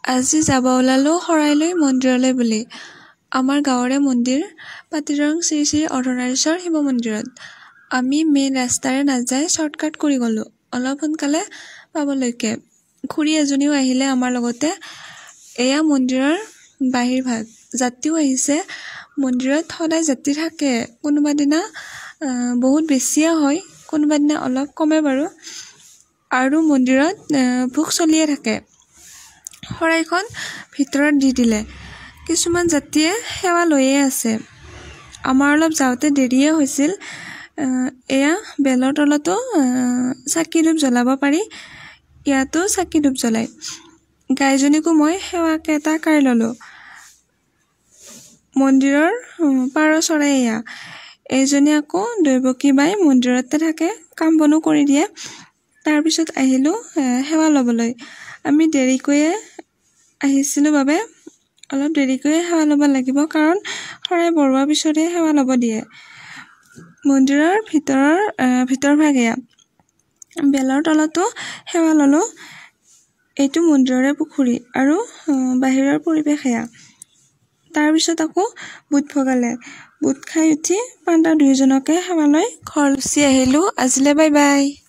আজি যাব ওলালো শৰাইলৈ মন্দিৰলৈ বুলি। আমাৰ গাঁৱৰে মন্দিৰ পাতিৰং শ্ৰী শ্ৰী অৰ্ধনাৰীশ্বৰ শিৱ মন্দিৰত। আমি মেইন ৰাস্তাৰে নাযাই শ্বৰ্টকাট কৰি গ'লো অলপ সোনকালে পাবলৈকে। খুৰী এজনীও আহিলে আমাৰ লগতে। এয়া মন্দিৰৰ বাহিৰ ভাগ। যাত্ৰীও আহিছে। মন্দিৰত সদায় যাত্ৰী থাকে। কোনোবা দিনা বহুত বেছিয়ে হয়, কোনোবা দিনা অলপ কমে বাৰু। আৰু মন্দিৰত ভোগ চলিয়ে থাকে। শৰাইখন ভিতৰত দি দিলে। কিছুমান যাত্ৰীয়ে সেৱা লৈয়ে আছে। আমাৰ অলপ যাওঁতে দেৰিয়ে হৈছিল। এয়া বেলৰ তলতো চাকি ধূপ জ্বলাব পাৰি। ইয়াতো চাকি ধূপ জ্বলায়। গাইজনীকো মই সেৱাকে এটা কাঢ়ি ল'লোঁ। মন্দিৰৰ পাৰ চৰাই এয়া। এইজনী আকৌ দৈৱকী বাই মন্দিৰতে থাকে, কাম বনো কৰি দিয়ে। তাৰপিছত আহিলোঁ সেৱা ল'বলৈ। আমি দেৰিকৈয়ে আহিছিলোঁ বাবে অলপ দেৰিকৈয়ে সেৱা ল'ব লাগিব, কাৰণ শৰাই বঢ়োৱাৰ পিছতহে সেৱা ল'ব দিয়ে। মন্দিৰৰ ভিতৰভাগ এয়া। বেলৰ তলতো সেৱা ল'লোঁ। এইটো মন্দিৰৰে পুখুৰী আৰু বাহিৰৰ পৰিৱেশ এয়া। তাৰপিছত আকৌ বুট ভগালে। বুট খাই উঠি পাণ্ডা দুয়োজনকে সেৱা লৈ ঘৰ গুচি আহিলোঁ। আজিলে বাই বাই।